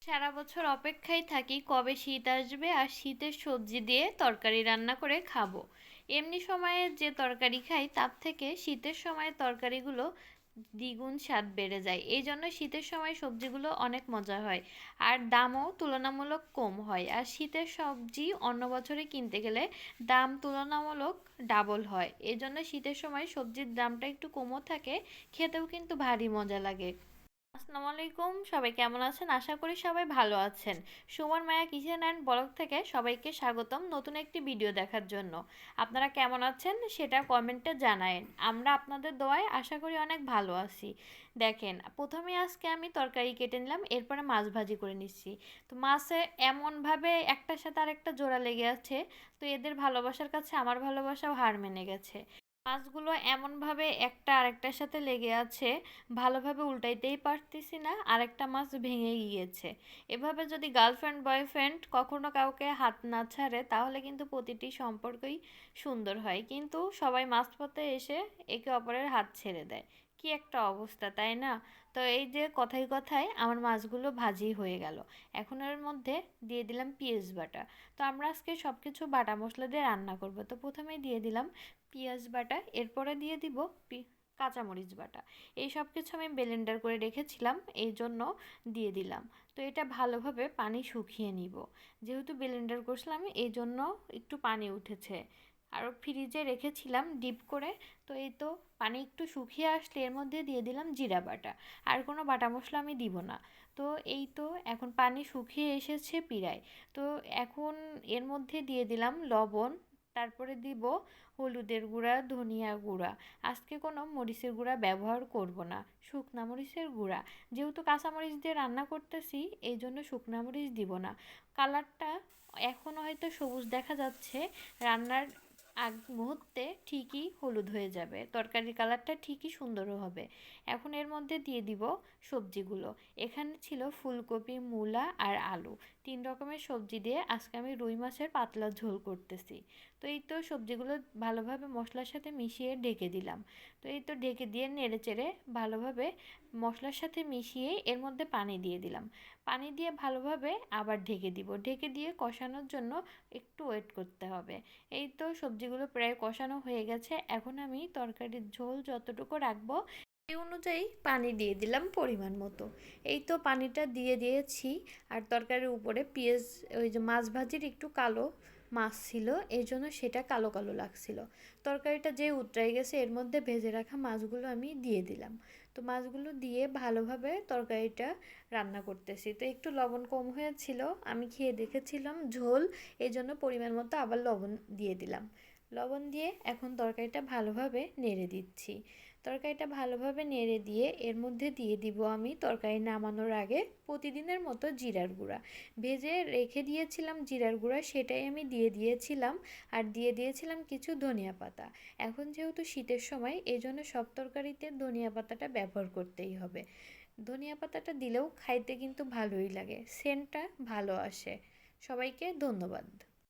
সারা বছর অপেক্ষায় থাকি কবে শীত আসবে আর শীতের সবজি দিয়ে তরকারি রান্না করে খাবো। এমনি সময়ে যে তরকারি খাই তার থেকে শীতের সময় তরকারিগুলো দ্বিগুণ স্বাদ বেড়ে যায়। এই জন্য শীতের সময় সবজিগুলো অনেক মজা হয় আর দামও তুলনামূলক কম হয়। আর শীতের সবজি অন্য বছরে কিনতে গেলে দাম তুলনামূলক ডাবল হয়। এই জন্য শীতের সময় সবজির দামটা একটু কমও থাকে, খেতেও কিন্তু ভারী মজা লাগে। আসসালামু আলাইকুম, সবাই কেমন আছেন? আশা করি সবাই ভালো আছেন। সুমন মায়া কিচেন অ্যান্ড ব্লগ থেকে সবাইকে স্বাগতম নতুন একটি ভিডিও দেখার জন্য। আপনারা কেমন আছেন সেটা কমেন্টে জানায়েন। আমরা আপনাদের দোয়ায় আশা করি অনেক ভালো আছি। দেখেন, প্রথমে আজকে আমি তরকারি কেটে নিলাম, এরপরে মাছ ভাজি করে নিচ্ছি। তো মাছে এমনভাবে একটার সাথে আরেকটা জোড়া লেগে আছে, তো এদের ভালোবাসার কাছে আমার ভালোবাসাও হার মেনে গেছে। মাছগুলো এমনভাবে একটা আরেকটার সাথে লেগে আছে, ভালোভাবে উল্টাইতেই পারতেছি না, আরেকটা মাছ ভেঙে গিয়েছে। এভাবে যদি গার্লফ্রেন্ড বয়ফ্রেন্ড কখনো কাউকে হাত না ছাড়ে তাহলে কিন্তু প্রতিটি সম্পর্কই সুন্দর হয়, কিন্তু সবাই মাঝপথে এসে একে অপরের হাত ছেড়ে দেয়। কি একটা অবস্থা, তাই না? তো এই যে কথায় কথায় আমার মাছগুলো ভাজি হয়ে গেল। এখন এর মধ্যে দিয়ে দিলাম পেঁয়াজ বাটা। তো আমরা আজকে সব কিছু বাটা মশলা দিয়ে রান্না করব। তো প্রথমেই দিয়ে দিলাম পেঁয়াজ বাটা, এরপরে দিয়ে দিব কাঁচামরিচ বাটা। এই সব কিছু আমি ব্লেন্ডার করে রেখেছিলাম, এই জন্য দিয়ে দিলাম। তো এটা ভালোভাবে পানি শুকিয়ে নিব। যেহেতু ব্লেন্ডার করছিলাম এই জন্য একটু পানি উঠেছে। আর ফ্রিজে রেখেছিলাম ডিপ করে। তো এই তো পানি একটু শুকিয়ে আসলে এর মধ্যে দিয়ে দিলাম জিরা বাটা। আর কোনো বাটা মশলা আমি দিব না। তো এই তো এখন পানি শুকিয়ে এসেছে পিরায়। তো এখন এর মধ্যে দিয়ে দিলাম লবণ, তারপরে দিব হলুদের গুঁড়া, ধনিয়া গুঁড়া। আজকে কোনো মরিচের গুঁড়া ব্যবহার করব না, শুকনা মরিচের গুঁড়া। যেহেতু কাঁচামরিচ দিয়ে রান্না করতেছি এই জন্য শুকনা মরিচ দিব না। কালারটা এখন হয়তো সবুজ দেখা যাচ্ছে, রান্নার আগ মুহূর্তে ঠিকই হলুদ হয়ে যাবে, তরকারির কালারটা ঠিকই সুন্দর হবে। এখন এর মধ্যে দিয়ে দিব সবজিগুলো। এখানে ছিল ফুলকপি, মূলা আর আলু। 3 রকমের সবজি দিয়ে আজকে আমি রুই মাছের পাতলা ঝোল করতেছি। তো এই তো সবজিগুলো ভালোভাবে মশলার সাথে মিশিয়ে ঢেকে দিলাম। তো এই তো ঢেকে দিয়ে নেড়েচেড়ে ভালোভাবে মশলার সাথে মিশিয়ে এর মধ্যে পানি দিয়ে দিলাম। পানি দিয়ে ভালোভাবে আবার ঢেকে দিব। ঢেকে দিয়ে কষানোর জন্য একটু ওয়েট করতে হবে। এই তো সবজিগুলো প্রায় কষানো হয়ে গেছে। এখন আমি তরকারির ঝোল যতটুকু রাখবো এই অনুযায়ী পানি দিয়ে দিলাম পরিমাণ মতো। এই তো পানিটা দিয়ে দিয়েছি। আর তরকারির উপরে পেঁয়াজ, ওই যে মাছ ভাজির একটু কালো মাছ ছিল এই জন্য সেটা কালো কালো লাগছিল। তরকারিটা যে উতরাই গেছে এর মধ্যে ভেজে রাখা মাছগুলো আমি দিয়ে দিলাম। তো মাছগুলো দিয়ে ভালোভাবে তরকারিটা রান্না করতেছি। তো একটু লবণ কম হয়েছিল, আমি খেয়ে দেখেছিলাম ঝোল, এই জন্য পরিমাণ মতো আবার লবণ দিয়ে দিলাম। লবণ দিয়ে এখন তরকারিটা ভালোভাবে নেড়ে দিচ্ছি। তরকারিটা ভালোভাবে নেড়ে দিয়ে এর মধ্যে দিয়ে দিব আমি তরকারি নামানোর আগে প্রতিদিনের মতো জিরার গুঁড়া। ভেজে রেখে দিয়েছিলাম জিরার গুঁড়া, সেটাই আমি দিয়ে দিয়েছিলাম। আর দিয়ে দিয়েছিলাম কিছু ধনিয়া পাতা। এখন যেহেতু শীতের সময় এই জন্য সব তরকারিতে ধনিয়া পাতাটা ব্যবহার করতেই হবে। ধনিয়া পাতাটা দিলেও খাইতে কিন্তু ভালোই লাগে, সেন্টটা ভালো আসে। সবাইকে ধন্যবাদ।